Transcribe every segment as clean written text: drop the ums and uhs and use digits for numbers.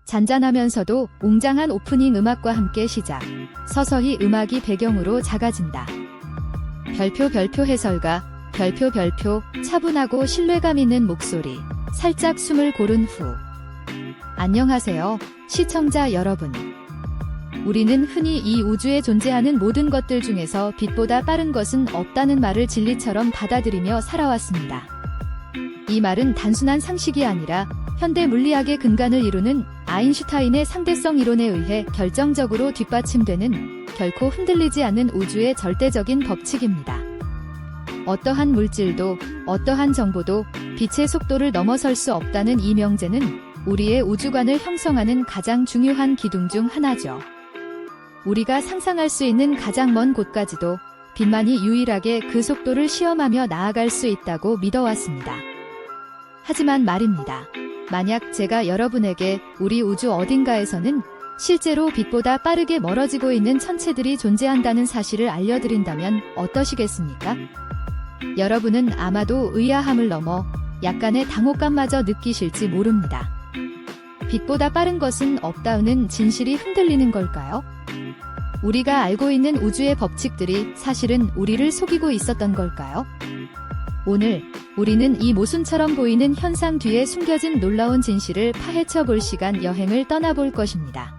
잔잔하면서도 웅장한 오프닝 음악과 함께 시작. 서서히 음악이 배경으로 작아진다. 별표 해설가, 별표 차분하고 신뢰감 있는 목소리. 살짝 숨을 고른 후. 안녕하세요, 시청자 여러분. 우리는 흔히 이 우주에 존재하는 모든 것들 중에서 빛보다 빠른 것은 없다는 말을 진리처럼 받아들이며 살아왔습니다. 이 말은 단순한 상식이 아니라 현대 물리학의 근간을 이루는 아인슈타인의 상대성 이론에 의해 결정적으로 뒷받침되는 결코 흔들리지 않는 우주의 절대적인 법칙입니다. 어떠한 물질도 어떠한 정보도 빛의 속도를 넘어설 수 없다는 이 명제는 우리의 우주관을 형성하는 가장 중요한 기둥 중 하나죠. 우리가 상상할 수 있는 가장 먼 곳까지도 빛만이 유일하게 그 속도를 시험하며 나아갈 수 있다고 믿어왔습니다. 하지만 말입니다. 만약 제가 여러분에게 우리 우주 어딘가에서는 실제로 빛보다 빠르게 멀어지고 있는 천체들이 존재한다는 사실을 알려드린다면 어떠시겠습니까? 여러분은 아마도 의아함을 넘어 약간의 당혹감마저 느끼실지 모릅니다. 빛보다 빠른 것은 없다는 진실이 흔들리는 걸까요? 우리가 알고 있는 우주의 법칙들이 사실은 우리를 속이고 있었던 걸까요? 오늘 우리는 이 모순처럼 보이는 현상 뒤에 숨겨진 놀라운 진실을 파헤쳐 볼 시간 여행을 떠나볼 것입니다.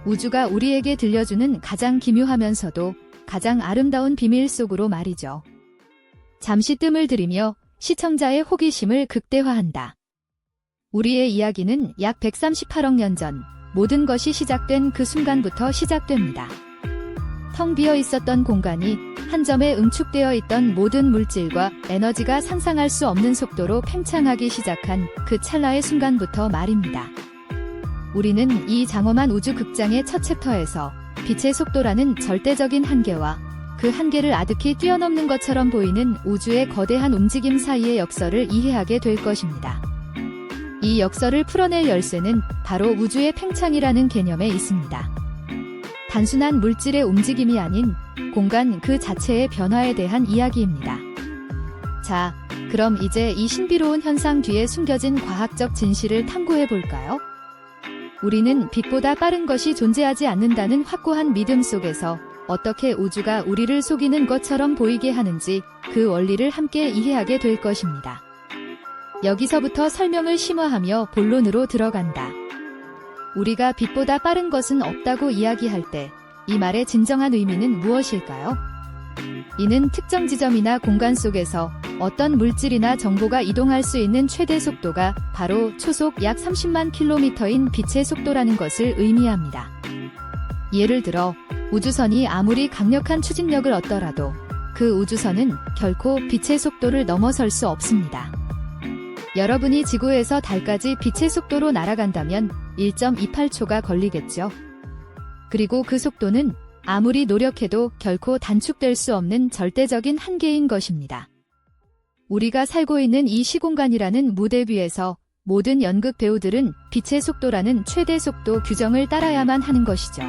우주가 우리에게 들려주는 가장 기묘하면서도 가장 아름다운 비밀 속으로 말이죠. 잠시 뜸을 들이며 시청자의 호기심을 극대화한다. 우리의 이야기는 약 138억 년 전 모든 것이 시작된 그 순간부터 시작됩니다. 텅 비어 있었던 공간이 한 점에 응축되어 있던 모든 물질과 에너지가 상상할 수 없는 속도로 팽창하기 시작한 그 찰나의 순간부터 말입니다. 우리는 이 장엄한 우주 극장의 첫 챕터에서 빛의 속도라는 절대적인 한계와 그 한계를 아득히 뛰어넘는 것처럼 보이는 우주의 거대한 움직임 사이의 역설을 이해하게 될 것입니다. 이 역설을 풀어낼 열쇠는 바로 우주의 팽창이라는 개념에 있습니다. 단순한 물질의 움직임이 아닌 공간 그 자체의 변화에 대한 이야기입니다. 자, 그럼 이제 이 신비로운 현상 뒤에 숨겨진 과학적 진실을 탐구해 볼까요? 우리는 빛보다 빠른 것이 존재하지 않는다는 확고한 믿음 속에서 어떻게 우주가 우리를 속이는 것처럼 보이게 하는지 그 원리를 함께 이해하게 될 것입니다. 여기서부터 설명을 심화하며 본론으로 들어간다. 우리가 빛보다 빠른 것은 없다고 이야기할 때 이 말의 진정한 의미는 무엇일까요? 이는 특정 지점이나 공간 속에서 어떤 물질이나 정보가 이동할 수 있는 최대 속도가 바로 초속 약 30만 킬로미터인 빛의 속도라는 것을 의미합니다. 예를 들어 우주선이 아무리 강력한 추진력을 얻더라도 그 우주선은 결코 빛의 속도를 넘어설 수 없습니다. 여러분이 지구에서 달까지 빛의 속도로 날아간다면 1.28초가 걸리겠죠. 그리고 그 속도는 아무리 노력해도 결코 단축될 수 없는 절대적인 한계인 것입니다. 우리가 살고 있는 이 시공간이라는 무대 위에서 모든 연극 배우들은 빛의 속도라는 최대 속도 규정을 따라야만 하는 것이죠.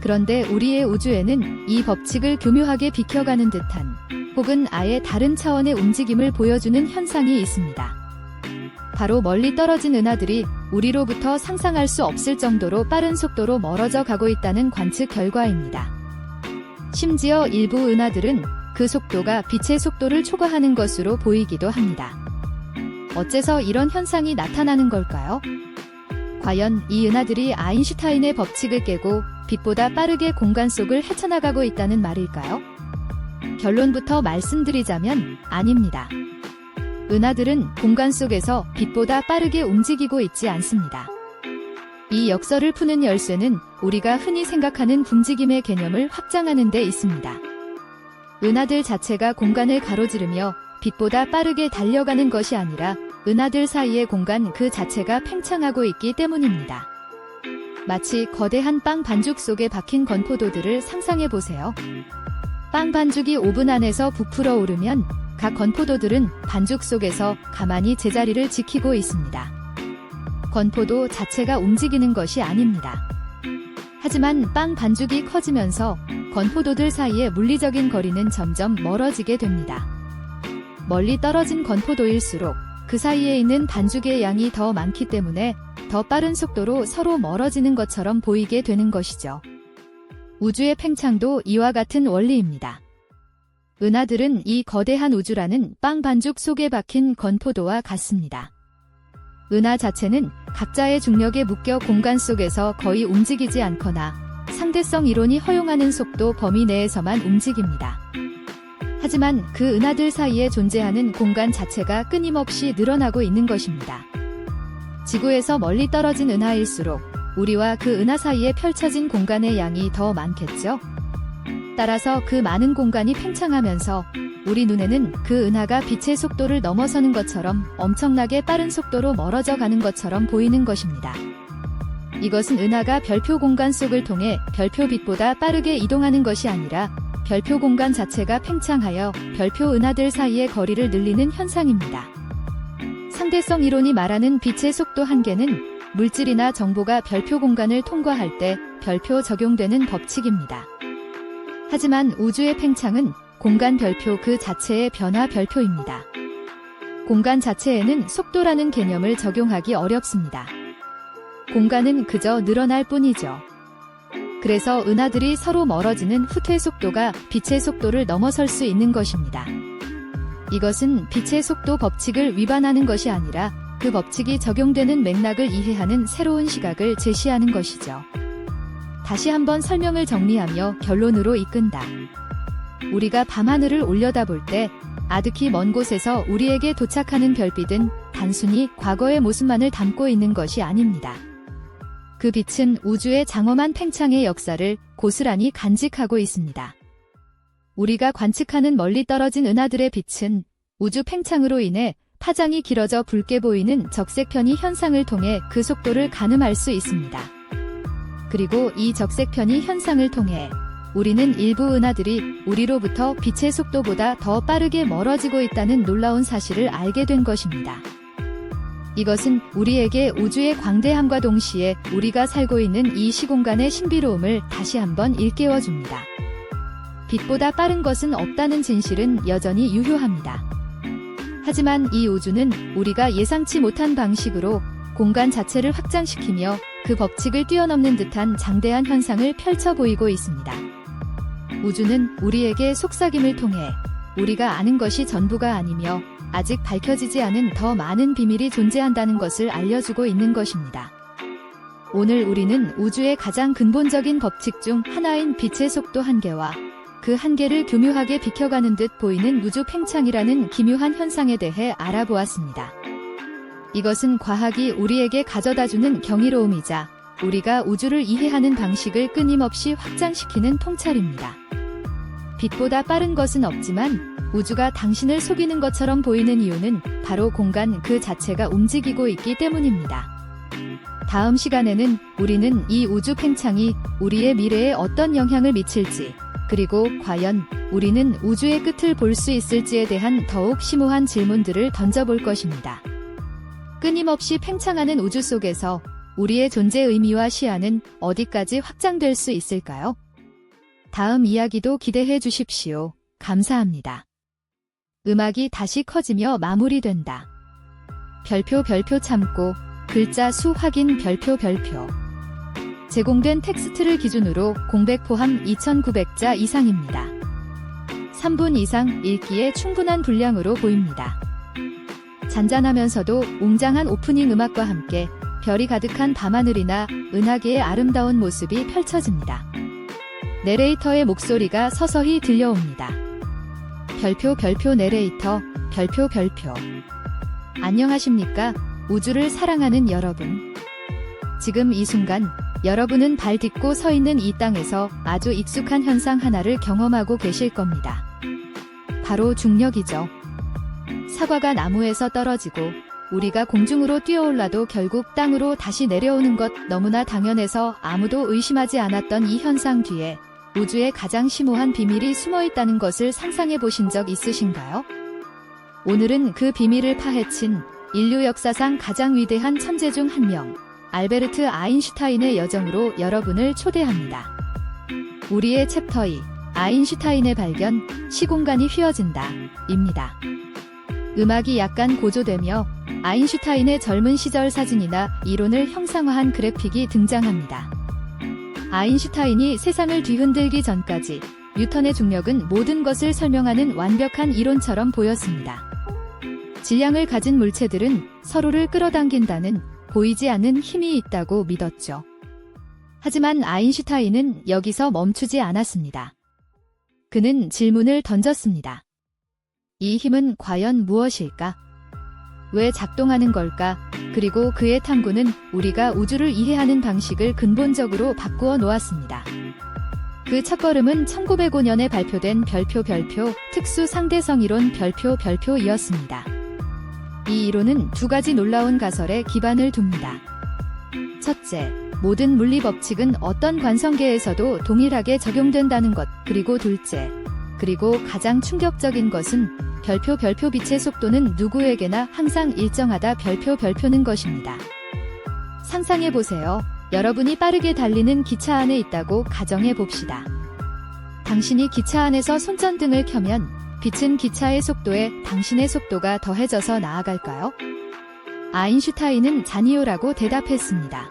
그런데 우리의 우주에는 이 법칙을 교묘하게 비켜가는 듯한 혹은 아예 다른 차원의 움직임을 보여주는 현상이 있습니다. 바로 멀리 떨어진 은하들이 우리로부터 상상할 수 없을 정도로 빠른 속도로 멀어져 가고 있다는 관측 결과입니다. 심지어 일부 은하들은 그 속도가 빛의 속도를 초과하는 것으로 보이기도 합니다. 어째서 이런 현상이 나타나는 걸까요? 과연 이 은하들이 아인슈타인의 법칙을 깨고 빛보다 빠르게 공간 속을 헤쳐나가고 있다는 말일까요? 결론부터 말씀드리자면 아닙니다. 은하들은 공간 속에서 빛보다 빠르게 움직이고 있지 않습니다. 이 역설을 푸는 열쇠는 우리가 흔히 생각하는 움직임의 개념을 확장하는 데 있습니다. 은하들 자체가 공간을 가로지르며 빛보다 빠르게 달려가는 것이 아니라 은하들 사이의 공간 그 자체가 팽창하고 있기 때문입니다. 마치 거대한 빵 반죽 속에 박힌 건포도들을 상상해보세요. 빵 반죽이 오븐 안에서 부풀어 오르면 각 건포도들은 반죽 속에서 가만히 제자리를 지키고 있습니다. 건포도 자체가 움직이는 것이 아닙니다. 하지만 빵 반죽이 커지면서 건포도들 사이의 물리적인 거리는 점점 멀어지게 됩니다. 멀리 떨어진 건포도일수록 그 사이에 있는 반죽의 양이 더 많기 때문에 더 빠른 속도로 서로 멀어지는 것처럼 보이게 되는 것이죠. 우주의 팽창도 이와 같은 원리입니다. 은하들은 이 거대한 우주라는 빵 반죽 속에 박힌 건포도와 같습니다. 은하 자체는 각자의 중력에 묶여 공간 속에서 거의 움직이지 않거나 상대성 이론이 허용하는 속도 범위 내에서만 움직입니다. 하지만 그 은하들 사이에 존재하는 공간 자체가 끊임없이 늘어나고 있는 것입니다. 지구에서 멀리 떨어진 은하일수록 우리와 그 은하 사이에 펼쳐진 공간의 양이 더 많겠죠? 따라서 그 많은 공간이 팽창하면서 우리 눈에는 그 은하가 빛의 속도를 넘어서는 것처럼 엄청나게 빠른 속도로 멀어져 가는 것처럼 보이는 것입니다. 이것은 은하가 별표 공간 속을 통해 별표 빛보다 빠르게 이동하는 것이 아니라 별표 공간 자체가 팽창하여 별표 은하들 사이의 거리를 늘리는 현상입니다. 상대성 이론이 말하는 빛의 속도 한계는 물질이나 정보가 별표 공간을 통과할 때 별표 적용되는 법칙입니다. 하지만 우주의 팽창은 공간 별표 그 자체의 변화 별표입니다. 공간 자체에는 속도라는 개념을 적용하기 어렵습니다. 공간은 그저 늘어날 뿐이죠. 그래서 은하들이 서로 멀어지는 후퇴 속도가 빛의 속도를 넘어설 수 있는 것입니다. 이것은 빛의 속도 법칙을 위반하는 것이 아니라 그 법칙이 적용되는 맥락을 이해하는 새로운 시각을 제시하는 것이죠. 다시 한번 설명을 정리하며 결론으로 이끈다. 우리가 밤하늘을 올려다볼 때 아득히 먼 곳에서 우리에게 도착하는 별빛은 단순히 과거의 모습만을 담고 있는 것이 아닙니다. 그 빛은 우주의 장엄한 팽창의 역사를 고스란히 간직하고 있습니다. 우리가 관측하는 멀리 떨어진 은하들의 빛은 우주 팽창으로 인해 파장이 길어져 붉게 보이는 적색편이 현상을 통해 그 속도를 가늠할 수 있습니다. 그리고 이 적색편이 현상을 통해 우리는 일부 은하들이 우리로부터 빛의 속도보다 더 빠르게 멀어지고 있다는 놀라운 사실을 알게 된 것입니다. 이것은 우리에게 우주의 광대함과 동시에 우리가 살고 있는 이 시공간의 신비로움을 다시 한번 일깨워줍니다. 빛보다 빠른 것은 없다는 진실은 여전히 유효합니다. 하지만 이 우주는 우리가 예상치 못한 방식으로 공간 자체를 확장시키며 그 법칙을 뛰어넘는 듯한 장대한 현상을 펼쳐 보이고 있습니다. 우주는 우리에게 속삭임을 통해 우리가 아는 것이 전부가 아니며 아직 밝혀지지 않은 더 많은 비밀이 존재한다는 것을 알려주고 있는 것입니다. 오늘 우리는 우주의 가장 근본적인 법칙 중 하나인 빛의 속도 한계와 그 한계를 교묘하게 비켜가는 듯 보이는 우주 팽창이라는 기묘한 현상에 대해 알아보았습니다. 이것은 과학이 우리에게 가져다주는 경이로움이자 우리가 우주를 이해하는 방식을 끊임없이 확장시키는 통찰입니다. 빛보다 빠른 것은 없지만 우주가 당신을 속이는 것처럼 보이는 이유는 바로 공간 그 자체가 움직이고 있기 때문입니다. 다음 시간에는 우리는 이 우주 팽창이 우리의 미래에 어떤 영향을 미칠지, 그리고 과연 우리는 우주의 끝을 볼 수 있을지에 대한 더욱 심오한 질문들을 던져볼 것입니다. 끊임없이 팽창하는 우주 속에서 우리의 존재 의미와 시야는 어디까지 확장될 수 있을까요? 다음 이야기도 기대해 주십시오. 감사합니다. 음악이 다시 커지며 마무리된다. 별표 참고 글자 수 확인 별표 제공된 텍스트를 기준으로 공백 포함 2900자 이상입니다. 3분 이상 읽기에 충분한 분량으로 보입니다. 잔잔하면서도 웅장한 오프닝 음악과 함께 별이 가득한 밤하늘이나 은하계의 아름다운 모습이 펼쳐집니다. 내레이터의 목소리가 서서히 들려옵니다. 별표 내레이터 별표 안녕하십니까? 우주를 사랑하는 여러분. 지금 이 순간 여러분은 발 딛고 서 있는 이 땅에서 아주 익숙한 현상 하나를 경험하고 계실 겁니다. 바로 중력이죠. 사과가 나무에서 떨어지고 우리가 공중으로 뛰어올라도 결국 땅으로 다시 내려오는 것 너무나 당연해서 아무도 의심하지 않았던 이 현상 뒤에 우주의 가장 심오한 비밀이 숨어 있다는 것을 상상해 보신 적 있으신가요? 오늘은 그 비밀을 파헤친 인류 역사상 가장 위대한 천재 중 한 명, 알베르트 아인슈타인의 여정으로 여러분을 초대합니다. 우리의 챕터 2, 아인슈타인의 발견, 시공간이 휘어진다, 입니다. 음악이 약간 고조되며 아인슈타인의 젊은 시절 사진이나 이론을 형상화한 그래픽이 등장합니다. 아인슈타인이 세상을 뒤흔들기 전까지 뉴턴의 중력은 모든 것을 설명하는 완벽한 이론처럼 보였습니다. 질량을 가진 물체들은 서로를 끌어당긴다는 보이지 않는 힘이 있다고 믿었죠. 하지만 아인슈타인은 여기서 멈추지 않았습니다. 그는 질문을 던졌습니다. 이 힘은 과연 무엇일까? 왜 작동하는 걸까? 그리고 그의 탐구는 우리가 우주를 이해하는 방식을 근본적으로 바꾸어 놓았습니다. 그 첫걸음은 1905년에 발표된 별표 특수 상대성 이론 별표이었습니다. 이 이론은 두 가지 놀라운 가설에 기반을 둡니다. 첫째, 모든 물리 법칙은 어떤 관성계에서도 동일하게 적용된다는 것. 그리고 둘째, 그리고 가장 충격적인 것은 별표 빛의 속도는 누구에게나 항상 일정하다 별표는 것입니다. 상상해보세요. 여러분이 빠르게 달리는 기차 안에 있다고 가정해 봅시다. 당신이 기차 안에서 손전등을 켜면 빛은 기차의 속도에 당신의 속도가 더해져서 나아갈까요? 아인슈타인은 잔이요라고 대답했습니다.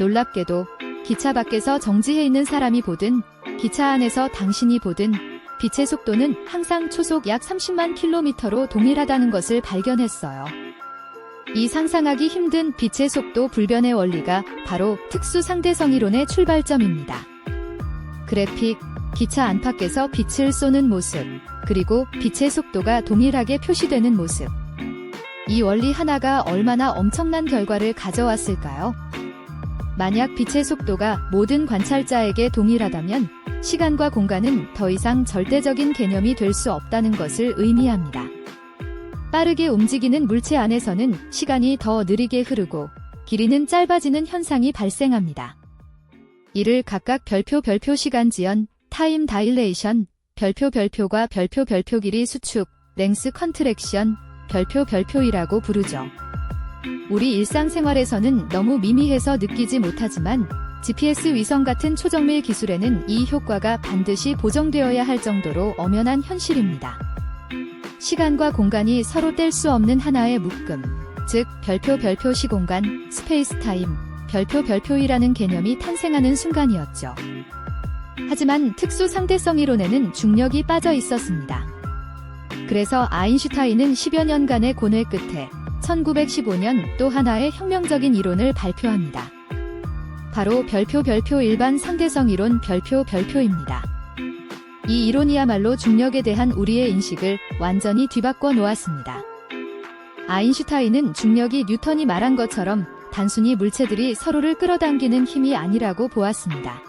놀랍게도 기차 밖에서 정지해 있는 사람이 보든 기차 안에서 당신이 보든 빛의 속도는 항상 초속 약 30만 킬로미터로 동일하다는 것을 발견했어요. 이 상상하기 힘든 빛의 속도 불변의 원리가 바로 특수 상대성 이론의 출발점입니다. 그래픽, 기차 안팎에서 빛을 쏘는 모습, 그리고 빛의 속도가 동일하게 표시되는 모습. 이 원리 하나가 얼마나 엄청난 결과를 가져왔을까요? 만약 빛의 속도가 모든 관찰자에게 동일하다면 시간과 공간은 더 이상 절대적인 개념이 될 수 없다는 것을 의미합니다. 빠르게 움직이는 물체 안에서는 시간이 더 느리게 흐르고 길이는 짧아지는 현상이 발생합니다. 이를 각각 별표 시간 지연, 타임 다일레이션, 별표과 별표 길이 수축, 랭스 컨트랙션, 별표이라고 부르죠. 우리 일상생활에서는 너무 미미해서 느끼지 못하지만 GPS 위성 같은 초정밀 기술에는 이 효과가 반드시 보정되어야 할 정도로 엄연한 현실입니다. 시간과 공간이 서로 뗄 수 없는 하나의 묶음, 즉 별표 시공간, 스페이스-타임, 별표이라는 개념이 탄생하는 순간이었죠. 하지만 특수 상대성 이론에는 중력이 빠져 있었습니다. 그래서 아인슈타인은 10여 년간의 고뇌 끝에 1915년 또 하나의 혁명적인 이론을 발표합니다. 바로 별표 일반 상대성 이론 별표입니다. 이 이론이야말로 중력에 대한 우리의 인식을 완전히 뒤바꿔 놓았습니다. 아인슈타인은 중력이 뉴턴이 말한 것처럼 단순히 물체들이 서로를 끌어당기는 힘이 아니라고 보았습니다.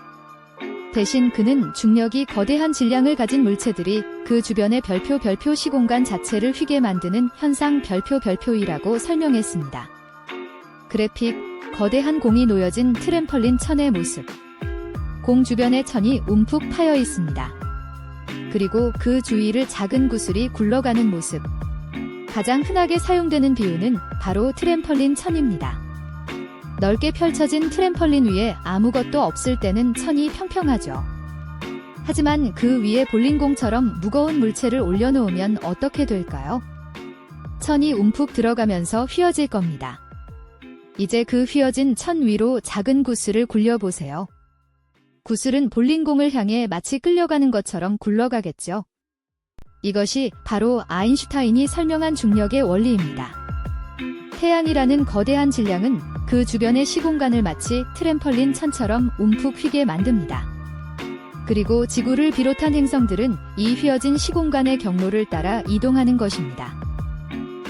대신 그는 중력이 거대한 질량을 가진 물체들이 그 주변의 별표 시공간 자체를 휘게 만드는 현상 별표이라고 설명했습니다. 그래픽, 거대한 공이 놓여진 트램펄린 천의 모습. 공 주변의 천이 움푹 파여 있습니다. 그리고 그 주위를 작은 구슬이 굴러가는 모습. 가장 흔하게 사용되는 비유는 바로 트램펄린 천입니다. 넓게 펼쳐진 트램펄린 위에 아무것도 없을 때는 천이 평평하죠. 하지만 그 위에 볼링공처럼 무거운 물체를 올려놓으면 어떻게 될까요? 천이 움푹 들어가면서 휘어질 겁니다. 이제 그 휘어진 천 위로 작은 구슬을 굴려보세요. 구슬은 볼링공을 향해 마치 끌려가는 것처럼 굴러가겠죠. 이것이 바로 아인슈타인이 설명한 중력의 원리입니다. 태양이라는 거대한 질량은 그 주변의 시공간을 마치 트램펄린 천처럼 움푹 휘게 만듭니다. 그리고 지구를 비롯한 행성들은 이 휘어진 시공간의 경로를 따라 이동하는 것입니다.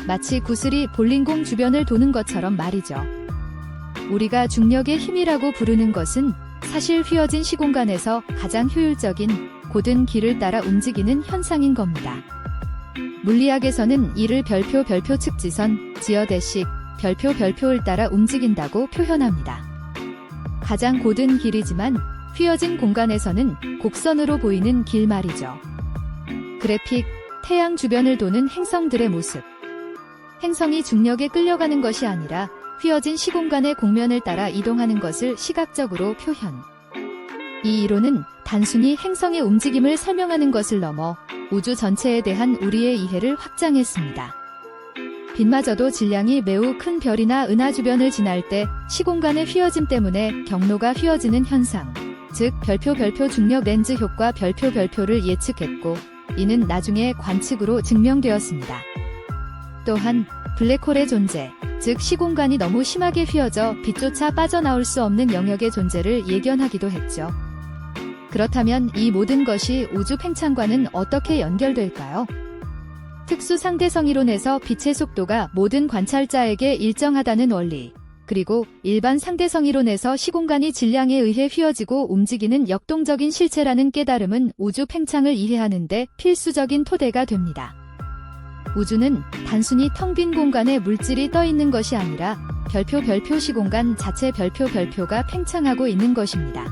마치 구슬이 볼링공 주변을 도는 것처럼 말이죠. 우리가 중력의 힘이라고 부르는 것은 사실 휘어진 시공간에서 가장 효율적인 곧은 길을 따라 움직이는 현상인 겁니다. 물리학에서는 이를 별표 측지선, 지어대식, 별표를 따라 움직인다고 표현합니다. 가장 곧은 길이지만 휘어진 공간에서는 곡선으로 보이는 길 말이죠. 그래픽, 태양 주변을 도는 행성들의 모습. 행성이 중력에 끌려가는 것이 아니라 휘어진 시공간의 공면을 따라 이동하는 것을 시각적으로 표현. 이 이론은 단순히 행성의 움직임을 설명하는 것을 넘어 우주 전체에 대한 우리의 이해를 확장했습니다. 빛마저도 질량이 매우 큰 별이나 은하 주변을 지날 때 시공간의 휘어짐 때문에 경로가 휘어지는 현상, 즉 별표 중력 렌즈 효과 별표를 예측했고 이는 나중에 관측으로 증명되었습니다. 또한 블랙홀의 존재, 즉 시공간이 너무 심하게 휘어져 빛조차 빠져나올 수 없는 영역의 존재를 예견하기도 했죠. 그렇다면 이 모든 것이 우주 팽창과는 어떻게 연결될까요? 특수 상대성 이론에서 빛의 속도가 모든 관찰자에게 일정하다는 원리, 그리고 일반 상대성 이론에서 시공간이 질량에 의해 휘어지고 움직이는 역동적인 실체라는 깨달음은 우주 팽창을 이해하는 데 필수적인 토대가 됩니다. 우주는 단순히 텅 빈 공간에 물질이 떠 있는 것이 아니라 별표 시공간 자체 별표가 팽창하고 있는 것입니다.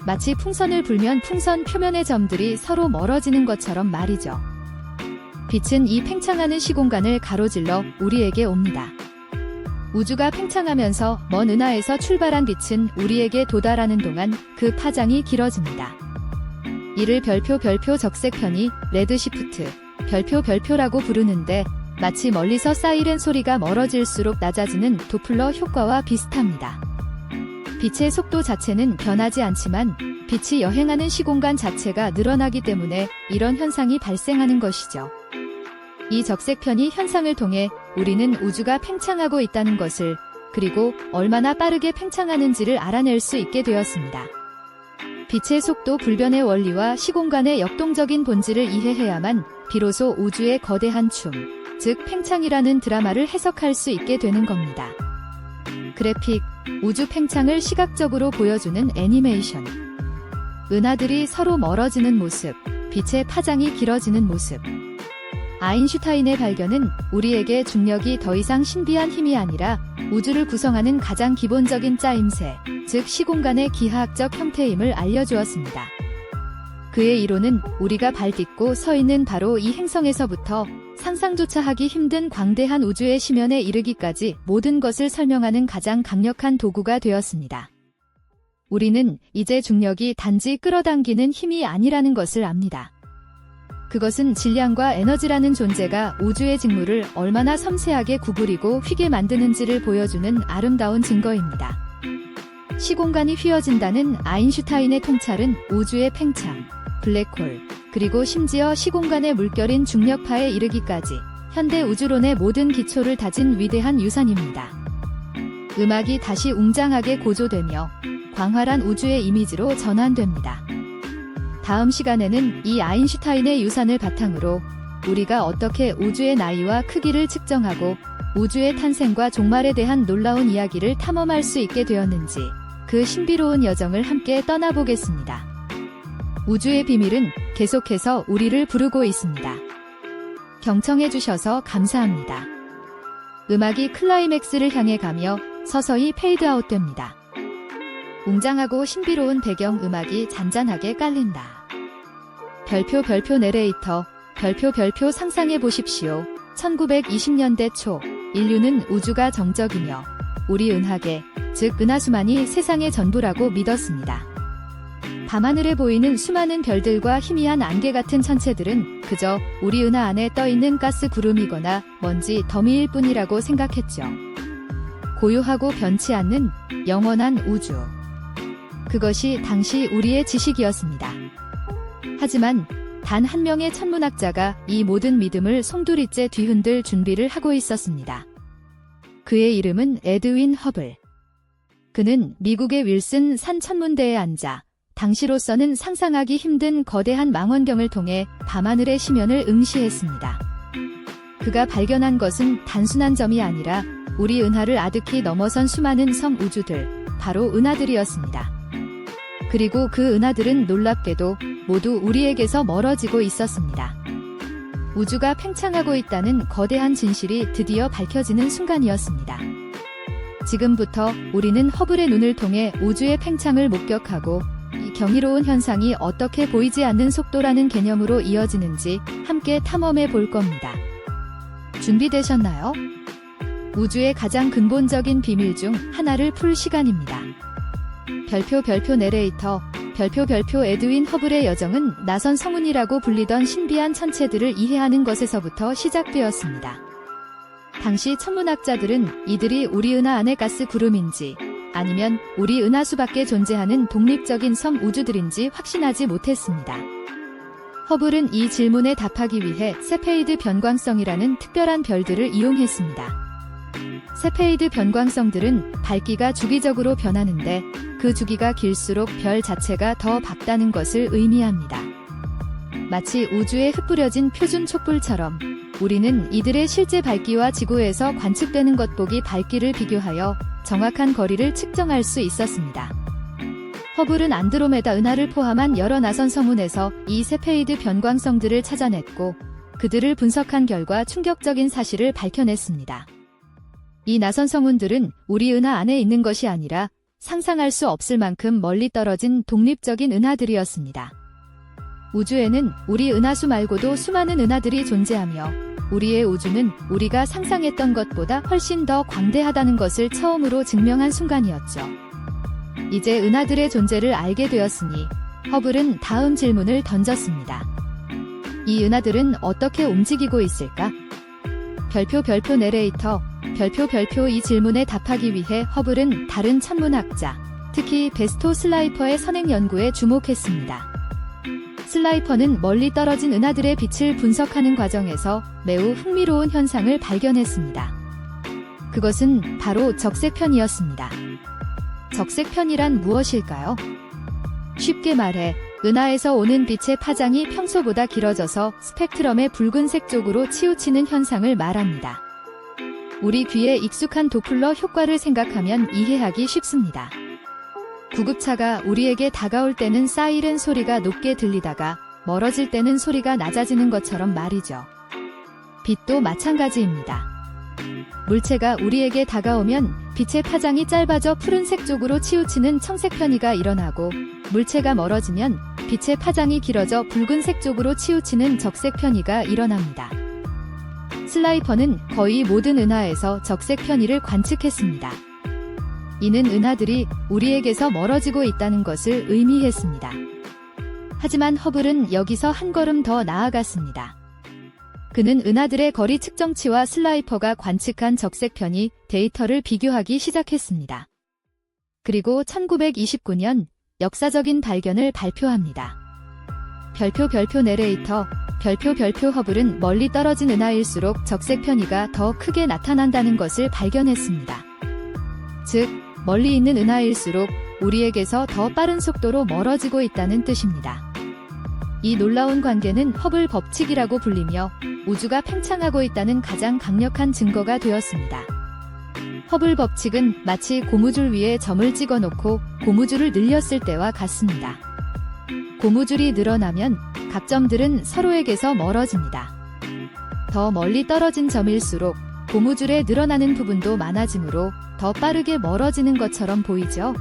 마치 풍선을 불면 풍선 표면의 점들이 서로 멀어지는 것처럼 말이죠. 빛은 이 팽창하는 시공간을 가로질러 우리에게 옵니다. 우주가 팽창하면서 먼 은하에서 출발한 빛은 우리에게 도달하는 동안 그 파장이 길어집니다. 이를 별표 적색편이 레드시프트, 별표라고 부르는데 마치 멀리서 사이렌 소리가 멀어질수록 낮아지는 도플러 효과와 비슷합니다. 빛의 속도 자체는 변하지 않지만 빛이 여행하는 시공간 자체가 늘어나기 때문에 이런 현상이 발생하는 것이죠. 이 적색편이 현상을 통해 우리는 우주가 팽창하고 있다는 것을, 그리고 얼마나 빠르게 팽창하는지를 알아낼 수 있게 되었습니다. 빛의 속도 불변의 원리와 시공간의 역동적인 본질을 이해해야만 비로소 우주의 거대한 춤, 즉 팽창이라는 드라마를 해석할 수 있게 되는 겁니다. 그래픽, 우주 팽창을 시각적으로 보여주는 애니메이션. 은하들이 서로 멀어지는 모습, 빛의 파장이 길어지는 모습. 아인슈타인의 발견은 우리에게 중력이 더 이상 신비한 힘이 아니라 우주를 구성하는 가장 기본적인 짜임새, 즉 시공간의 기하학적 형태임을 알려주었습니다. 그의 이론은 우리가 발딛고 서 있는 바로 이 행성에서부터 상상조차 하기 힘든 광대한 우주의 심연에 이르기까지 모든 것을 설명하는 가장 강력한 도구가 되었습니다. 우리는 이제 중력이 단지 끌어당기는 힘이 아니라는 것을 압니다. 그것은 질량과 에너지라는 존재가 우주의 직무를 얼마나 섬세하게 구부리고 휘게 만드는지를 보여주는 아름다운 증거입니다. 시공간이 휘어진다는 아인슈타인의 통찰은 우주의 팽창, 블랙홀, 그리고 심지어 시공간의 물결인 중력파에 이르기까지 현대 우주론의 모든 기초를 다진 위대한 유산입니다. 음악이 다시 웅장하게 고조되며 광활한 우주의 이미지로 전환됩니다. 다음 시간에는 이 아인슈타인의 유산을 바탕으로 우리가 어떻게 우주의 나이와 크기를 측정하고 우주의 탄생과 종말에 대한 놀라운 이야기를 탐험할 수 있게 되었는지 그 신비로운 여정을 함께 떠나보겠습니다. 우주의 비밀은 계속해서 우리를 부르고 있습니다. 경청해주셔서 감사합니다. 음악이 클라이맥스를 향해 가며 서서히 페이드아웃됩니다. 웅장하고 신비로운 배경 음악이 잔잔하게 깔린다. 별표 내레이터, 별표 상상해 보십시오. 1920년대 초, 인류는 우주가 정적이며 우리 은하계, 즉 은하수만이 세상의 전부라고 믿었습니다. 밤하늘에 보이는 수많은 별들과 희미한 안개 같은 천체들은 그저 우리 은하 안에 떠있는 가스 구름이거나 먼지 더미일 뿐이라고 생각했죠. 고요하고 변치 않는 영원한 우주. 그것이 당시 우리의 지식이었습니다. 하지만 단 한 명의 천문학자가 이 모든 믿음을 송두리째 뒤흔들 준비를 하고 있었습니다. 그의 이름은 에드윈 허블. 그는 미국의 윌슨 산 천문대에 앉아 당시로서는 상상하기 힘든 거대한 망원경을 통해 밤하늘의 심연을 응시했습니다. 그가 발견한 것은 단순한 점이 아니라 우리 은하를 아득히 넘어선 수많은 성 우주들, 바로 은하들이었습니다. 그리고 그 은하들은 놀랍게도 모두 우리에게서 멀어지고 있었습니다. 우주가 팽창하고 있다는 거대한 진실이 드디어 밝혀지는 순간이었습니다. 지금부터 우리는 허블의 눈을 통해 우주의 팽창을 목격하고 이 경이로운 현상이 어떻게 보이지 않는 속도라는 개념으로 이어지는지 함께 탐험해 볼 겁니다. 준비되셨나요? 우주의 가장 근본적인 비밀 중 하나를 풀 시간입니다. 별표 내레이터, 별표 에드윈 허블의 여정은 나선 성운이라고 불리던 신비한 천체들을 이해하는 것에서부터 시작되었습니다. 당시 천문학자들은 이들이 우리 은하 안의 가스 구름인지 아니면 우리 은하수 밖에 존재하는 독립적인 섬 우주들인지 확신하지 못했습니다. 허블은 이 질문에 답하기 위해 세페이드 변광성이라는 특별한 별들을 이용했습니다. 세페이드 변광성들은 밝기가 주기적으로 변하는데 그 주기가 길수록 별 자체가 더 밝다는 것을 의미합니다. 마치 우주에 흩뿌려진 표준 촛불처럼 우리는 이들의 실제 밝기와 지구에서 관측되는 것 보기 밝기를 비교하여 정확한 거리를 측정할 수 있었습니다. 허블은 안드로메다 은하를 포함한 여러 나선 성운에서 이 세페이드 변광성들을 찾아냈고 그들을 분석한 결과 충격적인 사실을 밝혀냈습니다. 이 나선 성운들은 우리 은하 안에 있는 것이 아니라 상상할 수 없을 만큼 멀리 떨어진 독립적인 은하들이었습니다. 우주에는 우리 은하수 말고도 수많은 은하들이 존재하며 우리의 우주는 우리가 상상했던 것보다 훨씬 더 광대하다는 것을 처음으로 증명한 순간이었죠. 이제 은하들의 존재를 알게 되었으니 허블은 다음 질문을 던졌습니다. 이 은하들은 어떻게 움직이고 있을까? 별표 내레이터 별표 이 질문에 답하기 위해 허블은 다른 천문학자, 특히 베스토 슬라이퍼의 선행 연구에 주목했습니다. 슬라이퍼는 멀리 떨어진 은하들의 빛을 분석하는 과정에서 매우 흥미로운 현상을 발견했습니다. 그것은 바로 적색편이었습니다. 적색편이란 무엇일까요? 쉽게 말해 은하에서 오는 빛의 파장이 평소보다 길어져서 스펙트럼의 붉은색 쪽으로 치우치는 현상을 말합니다. 우리 귀에 익숙한 도플러 효과를 생각하면 이해하기 쉽습니다. 구급차가 우리에게 다가올 때는 사이렌 소리가 높게 들리다가 멀어질 때는 소리가 낮아지는 것처럼 말이죠. 빛도 마찬가지입니다. 물체가 우리에게 다가오면 빛의 파장이 짧아져 푸른색 쪽으로 치우치는 청색 편이가 일어나고 물체가 멀어지면 빛의 파장이 길어져 붉은색 쪽으로 치우치는 적색 편이가 일어납니다. 슬라이퍼는 거의 모든 은하에서 적색 편이를 관측했습니다. 이는 은하들이 우리에게서 멀어지고 있다는 것을 의미했습니다. 하지만 허블은 여기서 한 걸음 더 나아갔습니다. 그는 은하들의 거리 측정치와 슬라이퍼가 관측한 적색 편이 데이터를 비교하기 시작했습니다. 그리고 1929년 역사적인 발견을 발표합니다. 별표 내레이터 별표 허블은 멀리 떨어진 은하일수록 적색 편이가 더 크게 나타난다는 것을 발견했습니다. 즉, 멀리 있는 은하일수록 우리에게서 더 빠른 속도로 멀어지고 있다는 뜻입니다. 이 놀라운 관계는 허블 법칙이라고 불리며 우주가 팽창하고 있다는 가장 강력한 증거가 되었습니다. 허블 법칙은 마치 고무줄 위에 점을 찍어놓고 고무줄을 늘렸을 때와 같습니다. 고무줄이 늘어나면 각 점들은 서로에게서 멀어집니다. 더 멀리 떨어진 점일수록 고무줄에 늘어나는 부분도 많아지므로 더 빠르게 멀어지는 것처럼 보이죠?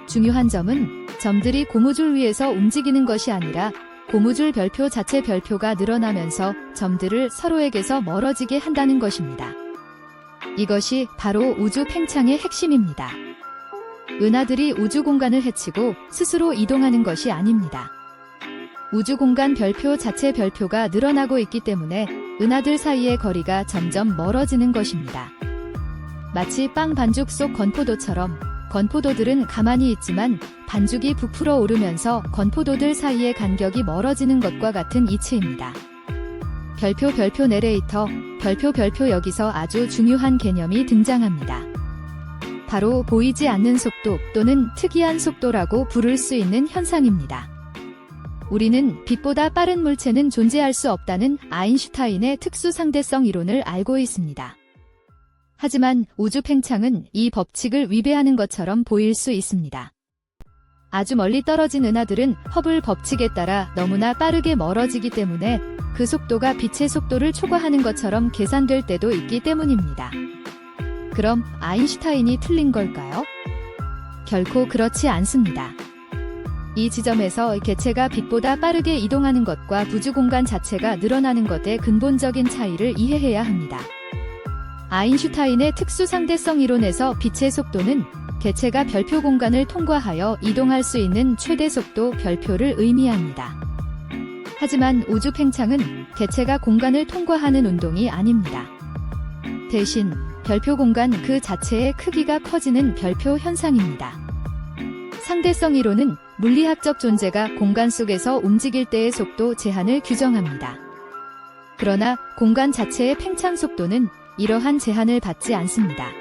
중요한 점은 점들이 고무줄 위에서 움직이는 것이 아니라 고무줄 별표 자체 별표가 늘어나면서 점들을 서로에게서 멀어지게 한다는 것입니다. 이것이 바로 우주 팽창의 핵심입니다. 은하들이 우주 공간을 헤치고 스스로 이동하는 것이 아닙니다. 우주 공간 별표 자체 별표가 늘어나고 있기 때문에 은하들 사이의 거리가 점점 멀어지는 것입니다. 마치 빵 반죽 속 건포도처럼 건포도들은 가만히 있지만 반죽이 부풀어 오르면서 건포도들 사이의 간격이 멀어지는 것과 같은 이치입니다. 별표 내레이터 별표 여기서 아주 중요한 개념이 등장합니다. 바로 보이지 않는 속도 또는 특이한 속도라고 부를 수 있는 현상입니다. 우리는 빛보다 빠른 물체는 존재할 수 없다는 아인슈타인의 특수 상대성 이론을 알고 있습니다. 하지만 우주 팽창은 이 법칙을 위배하는 것처럼 보일 수 있습니다. 아주 멀리 떨어진 은하들은 허블 법칙에 따라 너무나 빠르게 멀어지기 때문에 그 속도가 빛의 속도를 초과하는 것처럼 계산될 때도 있기 때문입니다. 그럼 아인슈타인이 틀린 걸까요? 결코 그렇지 않습니다. 이 지점에서 개체가 빛보다 빠르게 이동하는 것과 우주 공간 자체가 늘어나는 것의 근본적인 차이를 이해해야 합니다. 아인슈타인의 특수 상대성 이론에서 빛의 속도는 개체가 별표 공간을 통과하여 이동할 수 있는 최대 속도 별표를 의미합니다. 하지만 우주 팽창은 개체가 공간을 통과하는 운동이 아닙니다. 대신 별표 공간 그 자체의 크기가 커지는 별표 현상입니다. 상대성 이론은 물리학적 존재가 공간 속에서 움직일 때의 속도 제한을 규정합니다. 그러나 공간 자체의 팽창 속도는 이러한 제한을 받지 않습니다.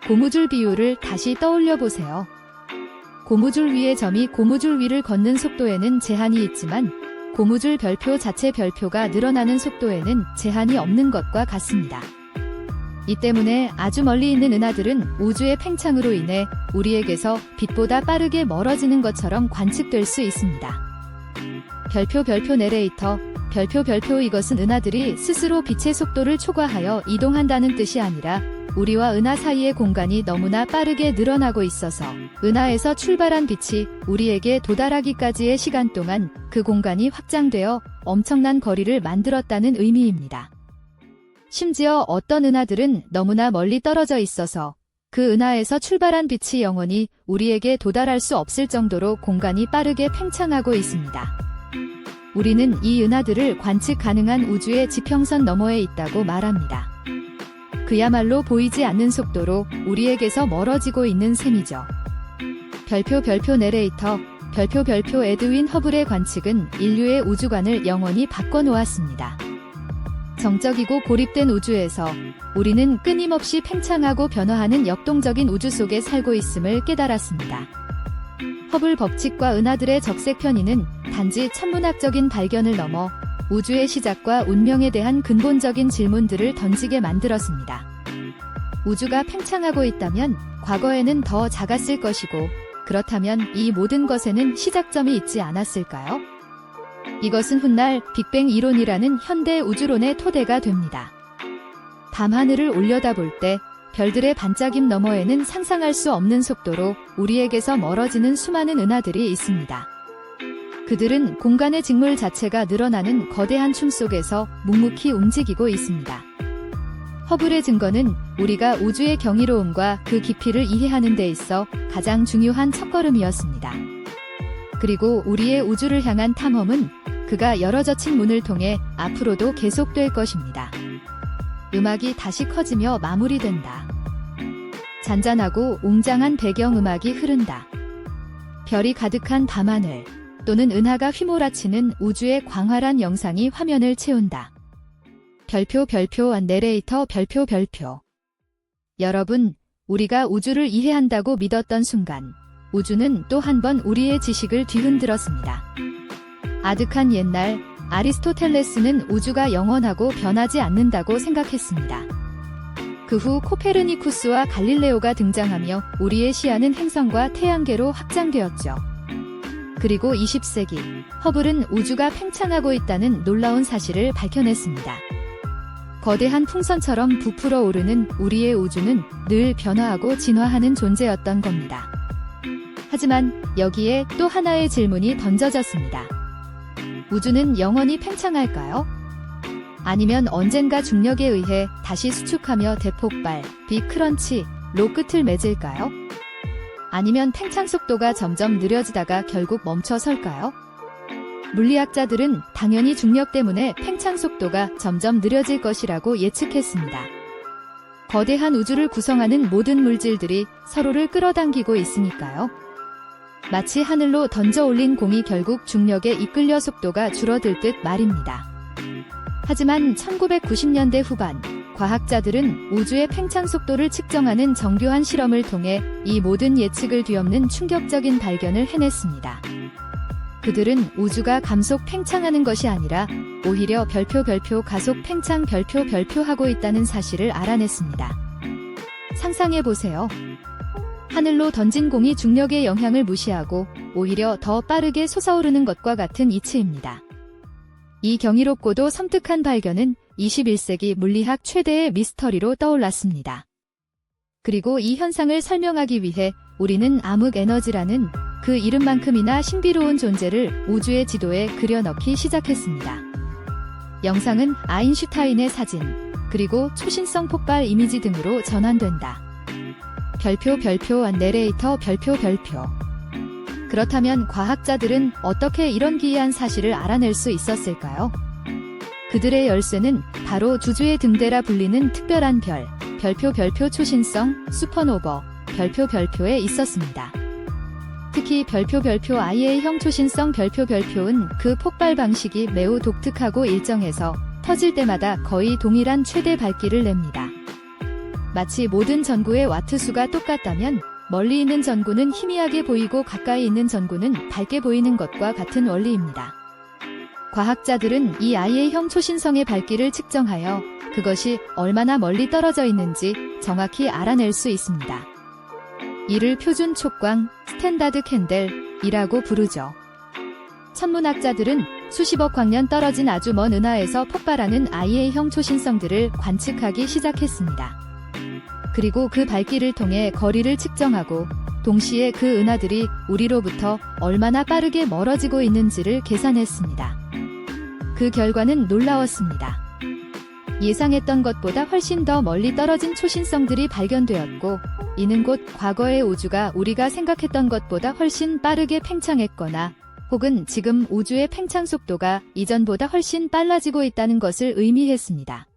고무줄 비유를 다시 떠올려 보세요. 고무줄 위의 점이 고무줄 위를 걷는 속도에는 제한이 있지만 고무줄 별표 자체 별표가 늘어나는 속도에는 제한이 없는 것과 같습니다. 이 때문에 아주 멀리 있는 은하들은 우주의 팽창으로 인해 우리에게서 빛보다 빠르게 멀어지는 것처럼 관측될 수 있습니다. 별표 내레이터 별표 이것은 은하들이 스스로 빛의 속도를 초과하여 이동한다는 뜻이 아니라 우리와 은하 사이의 공간이 너무나 빠르게 늘어나고 있어서 은하에서 출발한 빛이 우리에게 도달하기까지의 시간 동안 그 공간이 확장되어 엄청난 거리를 만들었다는 의미입니다. 심지어 어떤 은하들은 너무나 멀리 떨어져 있어서 그 은하에서 출발한 빛이 영원히 우리에게 도달할 수 없을 정도로 공간이 빠르게 팽창하고 있습니다. 우리는 이 은하들을 관측 가능한 우주의 지평선 너머에 있다고 말합니다. 그야말로 보이지 않는 속도로 우리에게서 멀어지고 있는 셈이죠. 별표 내레이터 별표 에드윈 허블의 관측은 인류의 우주관을 영원히 바꿔놓았습니다. 정적이고 고립된 우주에서 우리는 끊임없이 팽창하고 변화하는 역동적인 우주 속에 살고 있음을 깨달았습니다. 허블 법칙과 은하들의 적색 편의는 단지 천문학적인 발견을 넘어 우주의 시작과 운명에 대한 근본적인 질문들을 던지게 만들었습니다. 우주가 팽창하고 있다면 과거에는 더 작았을 것이고 그렇다면 이 모든 것에는 시작점이 있지 않았을까요? 이것은 훗날 빅뱅 이론이라는 현대 우주론의 토대가 됩니다. 밤하늘을 올려다볼 때 별들의 반짝임 너머에는 상상할 수 없는 속도로 우리에게서 멀어지는 수많은 은하들이 있습니다. 그들은 공간의 직물 자체가 늘어나는 거대한 춤 속에서 묵묵히 움직이고 있습니다. 허블의 증거는 우리가 우주의 경이로움과 그 깊이를 이해하는 데 있어 가장 중요한 첫걸음이었습니다. 그리고 우리의 우주를 향한 탐험은 그가 열어젖힌 문을 통해 앞으로도 계속될 것입니다. 음악이 다시 커지며 마무리된다. 잔잔하고 웅장한 배경음악이 흐른다. 별이 가득한 밤하늘 또는 은하가 휘몰아치는 우주의 광활한 영상이 화면을 채운다. 별표 내레이터 별표 여러분, 우리가 우주를 이해한다고 믿었던 순간 우주는 또 한 번 우리의 지식을 뒤흔들었습니다. 아득한 옛날 아리스토텔레스는 우주가 영원하고 변하지 않는다고 생각했습니다. 그 후 코페르니쿠스와 갈릴레오가 등장하며 우리의 시야는 행성과 태양계로 확장되었죠. 그리고 20세기 허블은 우주가 팽창하고 있다는 놀라운 사실을 밝혀냈습니다. 거대한 풍선처럼 부풀어 오르는 우리의 우주는 늘 변화하고 진화하는 존재였던 겁니다. 하지만 여기에 또 하나의 질문이 던져졌습니다. 우주는 영원히 팽창할까요? 아니면 언젠가 중력에 의해 다시 수축하며 대폭발, 빅크런치로 끝을 맺을까요? 아니면 팽창 속도가 점점 느려지다가 결국 멈춰설까요? 물리학자들은 당연히 중력 때문에 팽창 속도가 점점 느려질 것이라고 예측했습니다. 거대한 우주를 구성하는 모든 물질들이 서로를 끌어당기고 있으니까요. 마치 하늘로 던져 올린 공이 결국 중력에 이끌려 속도가 줄어들 듯 말입니다. 하지만 1990년대 후반, 과학자들은 우주의 팽창 속도를 측정하는 정교한 실험을 통해 이 모든 예측을 뒤엎는 충격적인 발견을 해냈습니다. 그들은 우주가 감속 팽창하는 것이 아니라 오히려 별표 가속 팽창 별표 하고 있다는 사실을 알아냈습니다. 상상해보세요. 하늘로 던진 공이 중력의 영향을 무시하고 오히려 더 빠르게 솟아오르는 것과 같은 이치입니다. 이 경이롭고도 섬뜩한 발견은 21세기 물리학 최대의 미스터리로 떠올랐습니다. 그리고 이 현상을 설명하기 위해 우리는 암흑에너지라는 그 이름만큼이나 신비로운 존재를 우주의 지도에 그려넣기 시작했습니다. 영상은 아인슈타인의 사진, 그리고 초신성 폭발 이미지 등으로 전환된다. 별표 내레이터 별표 그렇다면 과학자들은 어떻게 이런 기이한 사실을 알아낼 수 있었을까요? 그들의 열쇠는 바로 주주의 등대라 불리는 특별한 별표 초신성, 슈퍼노버, 별표에 있었습니다. 특히 별표 IA형 초신성 별표은 그 폭발 방식이 매우 독특하고 일정해서 터질 때마다 거의 동일한 최대 밝기를 냅니다. 마치 모든 전구의 와트 수가 똑같다면 멀리 있는 전구는 희미하게 보이고 가까이 있는 전구는 밝게 보이는 것과 같은 원리입니다. 과학자들은 이 IA형 초신성의 밝기를 측정하여 그것이 얼마나 멀리 떨어져 있는지 정확히 알아낼 수 있습니다. 이를 표준 촉광, 스탠다드 캔델이라고 부르죠. 천문학자들은 수십억 광년 떨어진 아주 먼 은하에서 폭발하는 IA형 초신성들을 관측하기 시작했습니다. 그리고 그 밝기를 통해 거리를 측정하고 동시에 그 은하들이 우리로부터 얼마나 빠르게 멀어지고 있는지를 계산했습니다. 그 결과는 놀라웠습니다. 예상했던 것보다 훨씬 더 멀리 떨어진 초신성들이 발견되었고, 이는 곧 과거의 우주가 우리가 생각했던 것보다 훨씬 빠르게 팽창했거나 혹은 지금 우주의 팽창 속도가 이전보다 훨씬 빨라지고 있다는 것을 의미했습니다.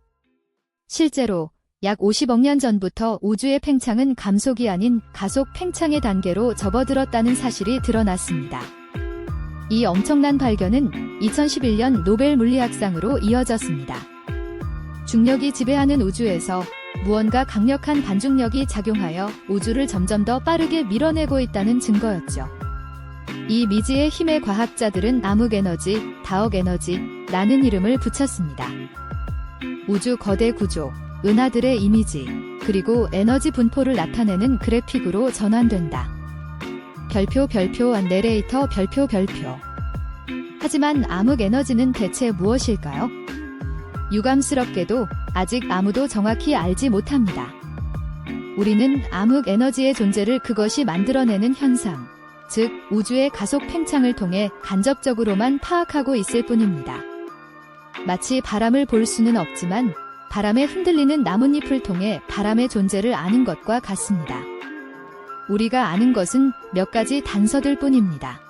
실제로 약 50억 년 전부터 우주의 팽창은 감속이 아닌 가속 팽창의 단계로 접어들었다는 사실이 드러났습니다. 이 엄청난 발견은 2011년 노벨 물리학상으로 이어졌습니다. 중력이 지배하는 우주에서 무언가 강력한 반중력이 작용하여 우주를 점점 더 빠르게 밀어내고 있다는 증거였죠. 이 미지의 힘에 과학자들은 암흑에너지, 다억에너지라는 이름을 붙였습니다. 우주 거대 구조, 은하들의 이미지, 그리고 에너지 분포를 나타내는 그래픽으로 전환된다. 별표 내레이터 별표. 하지만 암흑에너지는 대체 무엇일까요? 유감스럽게도 아직 아무도 정확히 알지 못합니다. 우리는 암흑에너지의 존재를 그것이 만들어내는 현상, 즉 우주의 가속 팽창을 통해 간접적으로만 파악하고 있을 뿐입니다. 마치 바람을 볼 수는 없지만 바람에 흔들리는 나뭇잎을 통해 바람의 존재를 아는 것과 같습니다. 우리가 아는 것은 몇 가지 단서들 뿐입니다.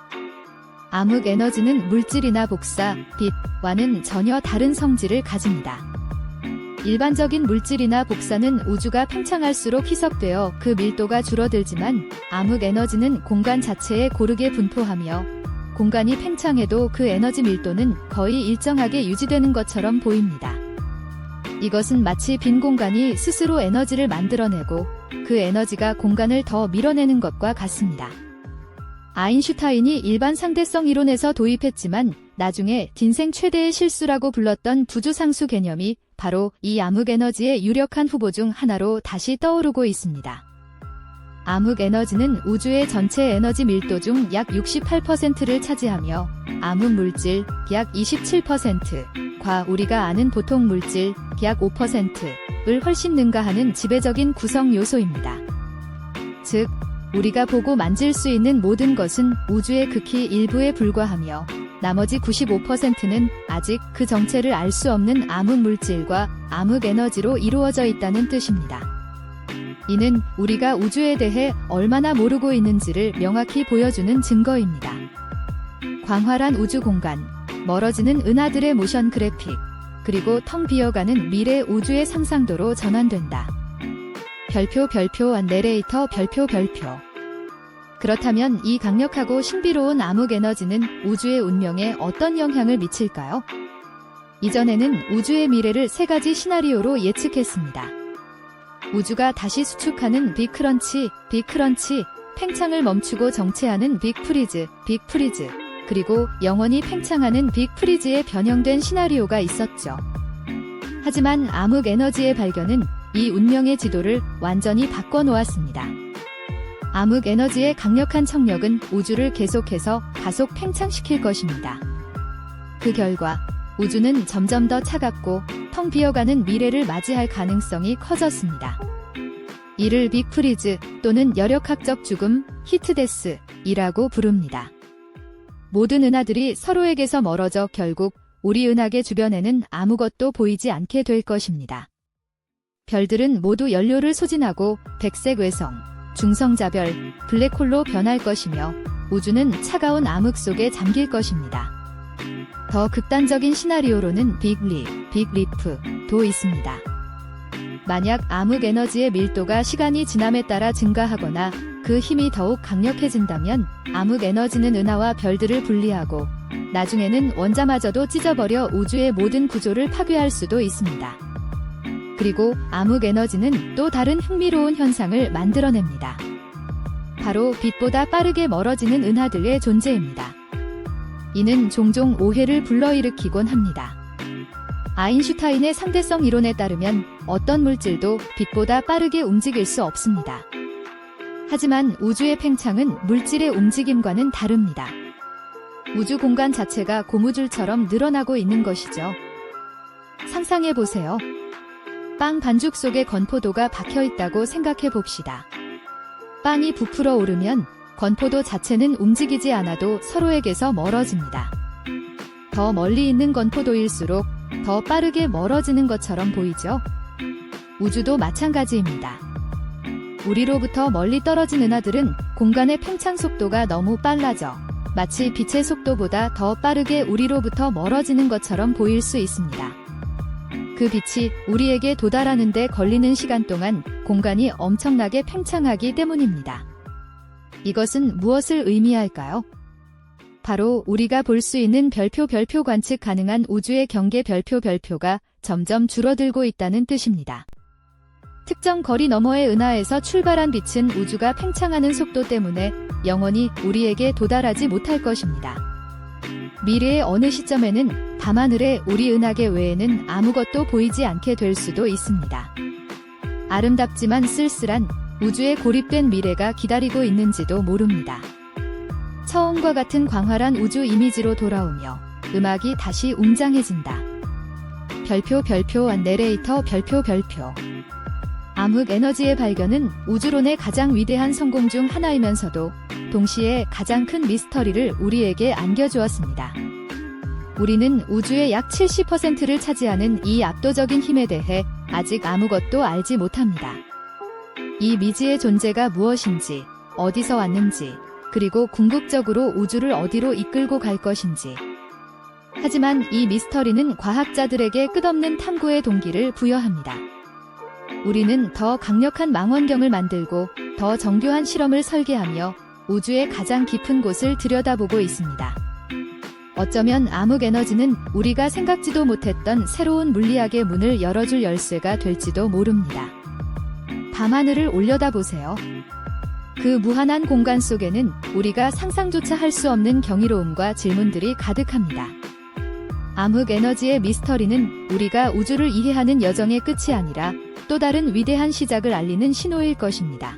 암흑에너지는 물질이나 복사, 빛과는 전혀 다른 성질을 가집니다. 일반적인 물질이나 복사는 우주가 팽창할수록 희석되어 그 밀도가 줄어들지만 암흑에너지는 공간 자체에 고르게 분포하며 공간이 팽창해도 그 에너지 밀도는 거의 일정하게 유지되는 것처럼 보입니다. 이것은 마치 빈 공간이 스스로 에너지를 만들어내고 그 에너지가 공간을 더 밀어내는 것과 같습니다. 아인슈타인이 일반 상대성 이론에서 도입했지만 나중에 딘생 최대의 실수라고 불렀던 부주상수 개념이 바로 이 암흑에너지의 유력한 후보 중 하나로 다시 떠오르고 있습니다. 암흑에너지는 우주의 전체 에너지 밀도 중 약 68%를 차지하며 암흑물질 약 27%과 우리가 아는 보통 물질 약 5%을 훨씬 능가하는 지배적인 구성 요소입니다. 즉, 우리가 보고 만질 수 있는 모든 것은 우주의 극히 일부에 불과하며 나머지 95%는 아직 그 정체를 알 수 없는 암흑물질과 암흑에너지로 이루어져 있다는 뜻입니다. 이는 우리가 우주에 대해 얼마나 모르고 있는지를 명확히 보여주는 증거입니다. 광활한 우주 공간, 멀어지는 은하들의 모션 그래픽, 그리고 텅 비어가는 미래 우주의 상상도로 전환된다. 별표 내레이터 별표. 그렇다면 이 강력하고 신비로운 암흑에너지는 우주의 운명에 어떤 영향을 미칠까요? 이전에는 우주의 미래를 세 가지 시나리오로 예측했습니다. 우주가 다시 수축하는 빅크런치, 팽창을 멈추고 정체하는 빅프리즈, 그리고 영원히 팽창하는 빅프리즈에 변형된 시나리오가 있었죠. 하지만 암흑에너지의 발견은 이 운명의 지도를 완전히 바꿔놓았습니다. 암흑에너지의 강력한 청력은 우주를 계속해서 가속 팽창시킬 것입니다. 그 결과 우주는 점점 더 차갑고 텅 비어가는 미래를 맞이할 가능성이 커졌습니다. 이를 빅프리즈 또는 열역학적 죽음, 히트데스이라고 부릅니다. 모든 은하들이 서로에게서 멀어져 결국 우리 은하계 주변에는 아무것도 보이지 않게 될 것입니다. 별들은 모두 연료를 소진하고 백색 외성, 중성자별, 블랙홀로 변할 것이며 우주는 차가운 암흑 속에 잠길 것입니다. 더 극단적인 시나리오로는 빅리프도 있습니다. 만약 암흑 에너지의 밀도가 시간이 지남에 따라 증가하거나 그 힘이 더욱 강력해진다면 암흑 에너지는 은하와 별들을 분리하고 나중에는 원자마저도 찢어버려 우주의 모든 구조를 파괴할 수도 있습니다. 그리고 암흑 에너지는 또 다른 흥미로운 현상을 만들어냅니다. 바로 빛보다 빠르게 멀어지는 은하들의 존재입니다. 이는 종종 오해를 불러일으키곤 합니다. 아인슈타인의 상대성 이론에 따르면 어떤 물질도 빛보다 빠르게 움직일 수 없습니다. 하지만 우주의 팽창은 물질의 움직임과는 다릅니다. 우주 공간 자체가 고무줄처럼 늘어나고 있는 것이죠. 상상해보세요. 빵 반죽 속에 건포도가 박혀 있다고 생각해 봅시다. 빵이 부풀어 오르면 건포도 자체는 움직이지 않아도 서로에게서 멀어집니다. 더 멀리 있는 건포도일수록 더 빠르게 멀어지는 것처럼 보이죠? 우주도 마찬가지입니다. 우리로부터 멀리 떨어진 은하들은 공간의 팽창 속도가 너무 빨라져 마치 빛의 속도보다 더 빠르게 우리로부터 멀어지는 것처럼 보일 수 있습니다. 그 빛이 우리에게 도달하는 데 걸리는 시간 동안 공간이 엄청나게 팽창하기 때문입니다. 이것은 무엇을 의미할까요? 바로 우리가 볼 수 있는 별표 관측 가능한 우주의 경계 별표가 점점 줄어들고 있다는 뜻입니다. 특정 거리 너머의 은하에서 출발한 빛은 우주가 팽창하는 속도 때문에 영원히 우리에게 도달하지 못할 것입니다. 미래의 어느 시점에는 밤하늘에 우리 은하계 외에는 아무것도 보이지 않게 될 수도 있습니다. 아름답지만 쓸쓸한 우주에 고립된 미래가 기다리고 있는지도 모릅니다. 처음과 같은 광활한 우주 이미지로 돌아오며 음악이 다시 웅장해진다. 별표 안 내레이터 별표 암흑 에너지의 발견은 우주론의 가장 위대한 성공 중 하나이면서도 동시에 가장 큰 미스터리를 우리에게 안겨주었습니다. 우리는 우주의 약 70%를 차지하는 이 압도적인 힘에 대해 아직 아무것도 알지 못합니다. 이 미지의 존재가 무엇인지, 어디서 왔는지, 그리고 궁극적으로 우주를 어디로 이끌고 갈 것인지. 하지만 이 미스터리는 과학자들에게 끝없는 탐구의 동기를 부여합니다. 우리는 더 강력한 망원경을 만들고 더 정교한 실험을 설계하며 우주의 가장 깊은 곳을 들여다보고 있습니다. 어쩌면 암흑 에너지는 우리가 생각지도 못했던 새로운 물리학의 문을 열어줄 열쇠가 될지도 모릅니다. 밤하늘을 올려다보세요. 그 무한한 공간 속에는 우리가 상상조차 할 수 없는 경이로움과 질문들이 가득합니다. 암흑 에너지의 미스터리는 우리가 우주를 이해하는 여정의 끝이 아니라 또 다른 위대한 시작을 알리는 신호일 것입니다.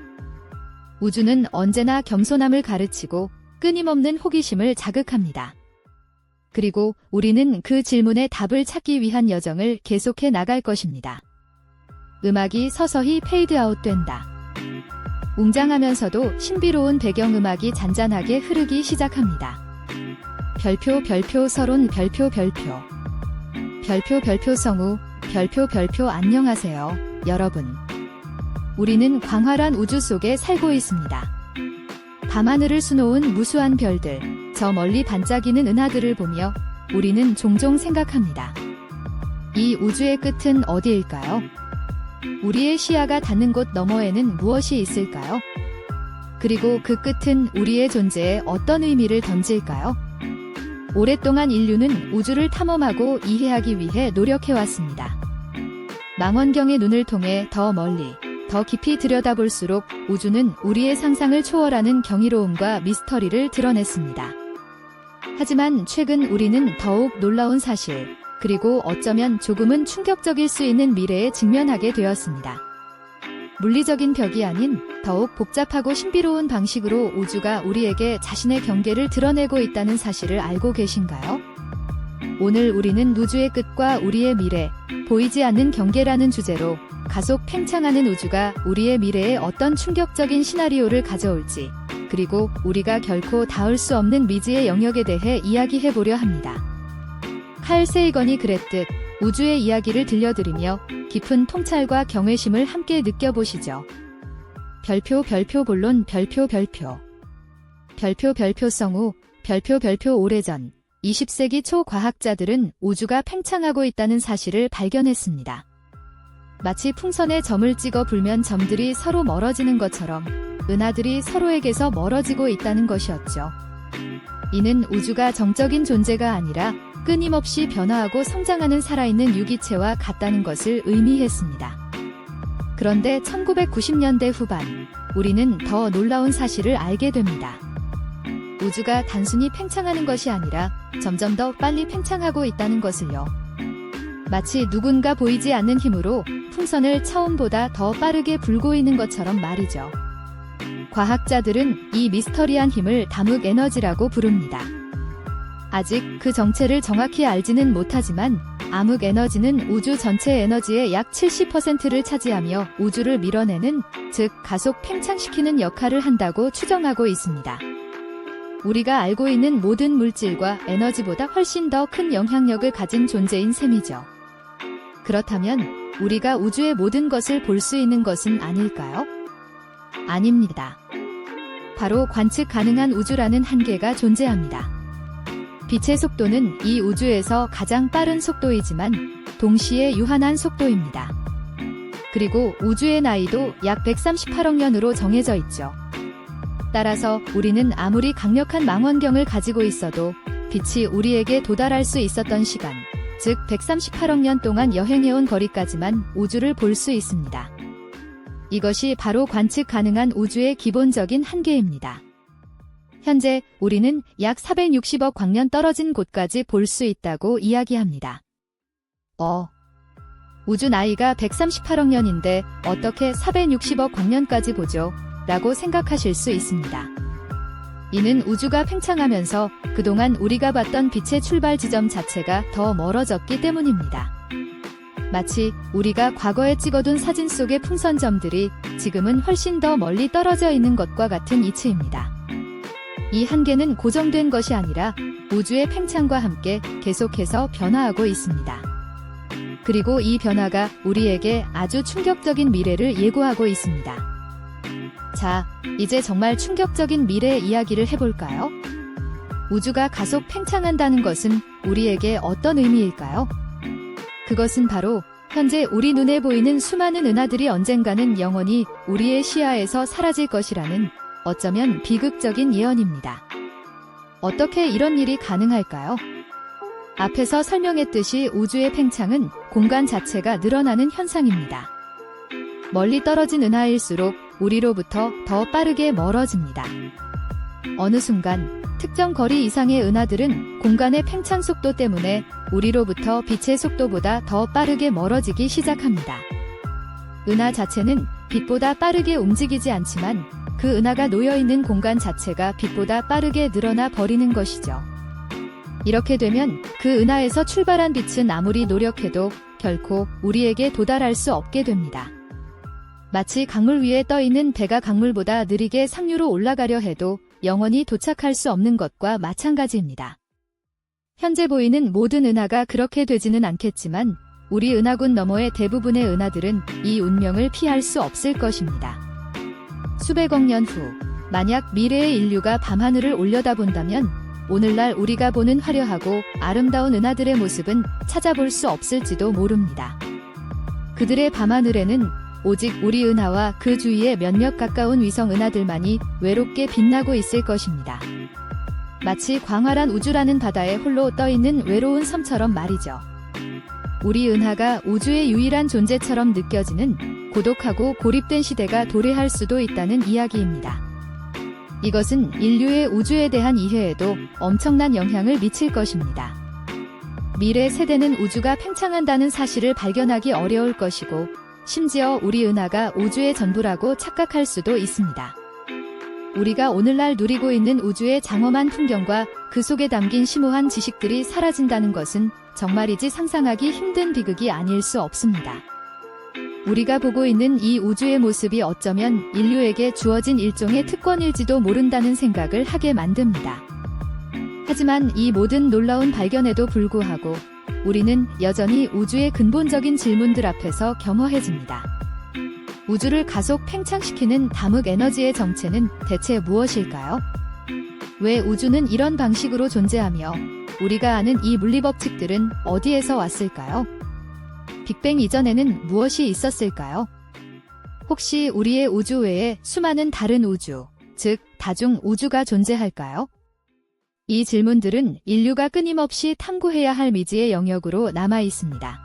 우주는 언제나 겸손함을 가르치고 끊임없는 호기심을 자극합니다. 그리고 우리는 그 질문의 답을 찾기 위한 여정을 계속해 나갈 것입니다. 음악이 서서히 페이드 아웃된다. 웅장하면서도 신비로운 배경음악이 잔잔하게 흐르기 시작합니다. 별표 서론 별표 성우 별표 안녕하세요, 여러분. 우리는 광활한 우주 속에 살고 있습니다. 밤하늘을 수놓은 무수한 별들, 저 멀리 반짝이는 은하들을 보며 우리는 종종 생각합니다. 이 우주의 끝은 어디일까요? 우리의 시야가 닿는 곳 너머에는 무엇이 있을까요? 그리고 그 끝은 우리의 존재에 어떤 의미를 던질까요? 오랫동안 인류는 우주를 탐험하고 이해하기 위해 노력해왔습니다. 망원경의 눈을 통해 더 멀리, 더 깊이 들여다볼수록 우주는 우리의 상상을 초월하는 경이로움과 미스터리를 드러냈습니다. 하지만 최근 우리는 더욱 놀라운 사실, 그리고 어쩌면 조금은 충격적일 수 있는 미래에 직면하게 되었습니다. 물리적인 벽이 아닌 더욱 복잡하고 신비로운 방식으로 우주가 우리에게 자신의 경계를 드러내고 있다는 사실을 알고 계신가요? 오늘 우리는 우주의 끝과 우리의 미래, 보이지 않는 경계라는 주제로 가속 팽창하는 우주가 우리의 미래에 어떤 충격적인 시나리오를 가져올지, 그리고 우리가 결코 닿을 수 없는 미지의 영역에 대해 이야기해보려 합니다. 칼 세이건이 그랬듯 우주의 이야기를 들려드리며 깊은 통찰과 경외심을 함께 느껴보시죠. 별표 본론 별표 성우 별표 오래전 20세기 초 과학자들은 우주가 팽창하고 있다는 사실을 발견했습니다. 마치 풍선에 점을 찍어 불면 점들이 서로 멀어지는 것처럼 은하들이 서로에게서 멀어지고 있다는 것이었죠. 이는 우주가 정적인 존재가 아니라 끊임없이 변화하고 성장하는 살아있는 유기체와 같다는 것을 의미했습니다. 그런데 1990년대 후반, 우리는 더 놀라운 사실을 알게 됩니다. 우주가 단순히 팽창하는 것이 아니라 점점 더 빨리 팽창하고 있다는 것을요. 마치 누군가 보이지 않는 힘으로 풍선을 차원보다 더 빠르게 불고 있는 것처럼 말이죠. 과학자들은 이 미스터리한 힘을 담흑 에너지라고 부릅니다. 아직 그 정체를 정확히 알지는 못하지만 암흑 에너지는 우주 전체 에너지의 약 70%를 차지하며 우주를 밀어내는, 즉 가속 팽창시키는 역할을 한다고 추정하고 있습니다. 우리가 알고 있는 모든 물질과 에너지보다 훨씬 더 큰 영향력을 가진 존재인 셈이죠. 그렇다면 우리가 우주의 모든 것을 볼 수 있는 것은 아닐까요? 아닙니다. 바로 관측 가능한 우주라는 한계가 존재합니다. 빛의 속도는 이 우주에서 가장 빠른 속도이지만 동시에 유한한 속도입니다. 그리고 우주의 나이도 약 138억 년으로 정해져 있죠. 따라서 우리는 아무리 강력한 망원경을 가지고 있어도 빛이 우리에게 도달할 수 있었던 시간, 즉 138억 년 동안 여행해온 거리까지만 우주를 볼 수 있습니다. 이것이 바로 관측 가능한 우주의 기본적인 한계입니다. 현재 우리는 약 460억 광년 떨어진 곳까지 볼 수 있다고 이야기합니다. 우주 나이가 138억 년인데 어떻게 460억 광년까지 보죠? 라고 생각하실 수 있습니다. 이는 우주가 팽창하면서 그동안 우리가 봤던 빛의 출발 지점 자체가 더 멀어졌기 때문입니다. 마치 우리가 과거에 찍어둔 사진 속의 풍선점들이 지금은 훨씬 더 멀리 떨어져 있는 것과 같은 이치입니다. 이 한계는 고정된 것이 아니라 우주의 팽창과 함께 계속해서 변화하고 있습니다. 그리고 이 변화가 우리에게 아주 충격적인 미래를 예고하고 있습니다. 자, 이제 정말 충격적인 미래 이야기를 해볼까요? 우주가 가속 팽창한다는 것은 우리에게 어떤 의미일까요? 그것은 바로 현재 우리 눈에 보이는 수많은 은하들이 언젠가는 영원히 우리의 시야에서 사라질 것이라는, 어쩌면 비극적인 예언입니다. 어떻게 이런 일이 가능할까요? 앞에서 설명했듯이 우주의 팽창은 공간 자체가 늘어나는 현상입니다. 멀리 떨어진 은하일수록 우리로부터 더 빠르게 멀어집니다. 어느 순간 특정 거리 이상의 은하들은 공간의 팽창 속도 때문에 우리로부터 빛의 속도보다 더 빠르게 멀어지기 시작합니다. 은하 자체는 빛보다 빠르게 움직이지 않지만 그 은하가 놓여있는 공간 자체가 빛보다 빠르게 늘어나 버리는 것이죠. 이렇게 되면 그 은하에서 출발한 빛은 아무리 노력해도 결코 우리에게 도달할 수 없게 됩니다. 마치 강물 위에 떠있는 배가 강물보다 느리게 상류로 올라가려 해도 영원히 도착할 수 없는 것과 마찬가지입니다. 현재 보이는 모든 은하가 그렇게 되지는 않겠지만 우리 은하군 너머의 대부분의 은하들은 이 운명을 피할 수 없을 것입니다. 수백억 년 후, 만약 미래의 인류가 밤하늘을 올려다본다면 오늘날 우리가 보는 화려하고 아름다운 은하들의 모습은 찾아볼 수 없을지도 모릅니다. 그들의 밤하늘에는 오직 우리 은하와 그 주위의 몇몇 가까운 위성 은하들만이 외롭게 빛나고 있을 것입니다. 마치 광활한 우주라는 바다에 홀로 떠있는 외로운 섬처럼 말이죠. 우리 은하가 우주의 유일한 존재처럼 느껴지는 고독하고 고립된 시대가 도래할 수도 있다는 이야기입니다. 이것은 인류의 우주에 대한 이해에도 엄청난 영향을 미칠 것입니다. 미래 세대는 우주가 팽창한다는 사실을 발견하기 어려울 것이고 심지어 우리 은하가 우주의 전부라고 착각할 수도 있습니다. 우리가 오늘날 누리고 있는 우주의 장엄한 풍경과 그 속에 담긴 심오한 지식들이 사라진다는 것은 정말이지 상상하기 힘든 비극이 아닐 수 없습니다. 우리가 보고 있는 이 우주의 모습이 어쩌면 인류에게 주어진 일종의 특권일지도 모른다는 생각을 하게 만듭니다. 하지만 이 모든 놀라운 발견에도 불구하고 우리는 여전히 우주의 근본적인 질문들 앞에서 겸허해집니다. 우주를 가속 팽창시키는 담흑 에너지의 정체는 대체 무엇일까요? 왜 우주는 이런 방식으로 존재하며 우리가 아는 이 물리법칙들은 어디에서 왔을까요? 빅뱅 이전에는 무엇이 있었을까요? 혹시 우리의 우주 외에 수많은 다른 우주, 즉 다중 우주가 존재할까요? 이 질문들은 인류가 끊임없이 탐구해야 할 미지의 영역으로 남아 있습니다.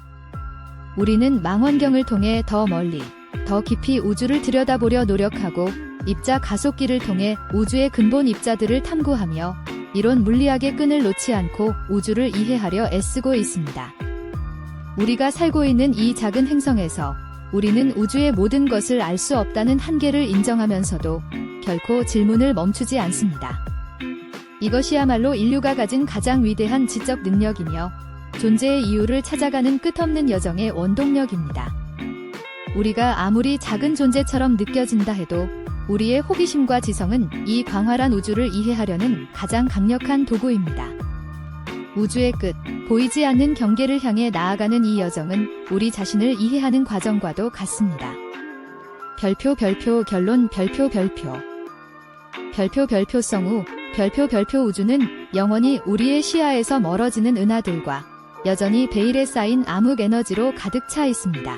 우리는 망원경을 통해 더 멀리, 더 깊이 우주를 들여다보려 노력하고 입자 가속기를 통해 우주의 근본 입자들을 탐구하며 이론 물리학의 끈을 놓지 않고 우주를 이해하려 애쓰고 있습니다. 우리가 살고 있는 이 작은 행성에서 우리는 우주의 모든 것을 알 수 없다는 한계를 인정하면서도 결코 질문을 멈추지 않습니다. 이것이야말로 인류가 가진 가장 위대한 지적 능력이며 존재의 이유를 찾아가는 끝없는 여정의 원동력입니다. 우리가 아무리 작은 존재처럼 느껴진다 해도 우리의 호기심과 지성은 이 광활한 우주를 이해하려는 가장 강력한 도구입니다. 우주의 끝, 보이지 않는 경계를 향해 나아가는 이 여정은 우리 자신을 이해하는 과정과도 같습니다. 별표 결론 별표 성우 별표 우주는 영원히 우리의 시야에서 멀어지는 은하들과 여전히 베일에 쌓인 암흑 에너지로 가득 차 있습니다.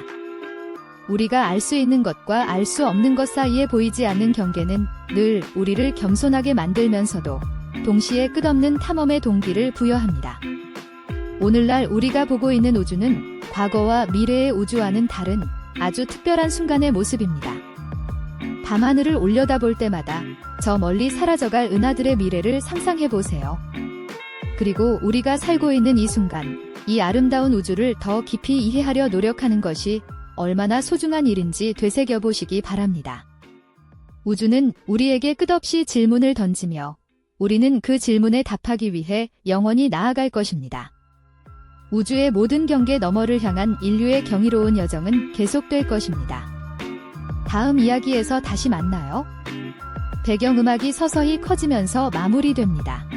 우리가 알 수 있는 것과 알 수 없는 것 사이에 보이지 않는 경계는 늘 우리를 겸손하게 만들면서도 동시에 끝없는 탐험의 동기를 부여합니다. 오늘날 우리가 보고 있는 우주는 과거와 미래의 우주와는 다른 아주 특별한 순간의 모습입니다. 밤하늘을 올려다볼 때마다 저 멀리 사라져갈 은하들의 미래를 상상해보세요. 그리고 우리가 살고 있는 이 순간, 이 아름다운 우주를 더 깊이 이해하려 노력하는 것이 얼마나 소중한 일인지 되새겨보시기 바랍니다. 우주는 우리에게 끝없이 질문을 던지며 우리는 그 질문에 답하기 위해 영원히 나아갈 것입니다. 우주의 모든 경계 너머를 향한 인류의 경이로운 여정은 계속될 것입니다. 다음 이야기에서 다시 만나요. 배경음악이 서서히 커지면서 마무리됩니다.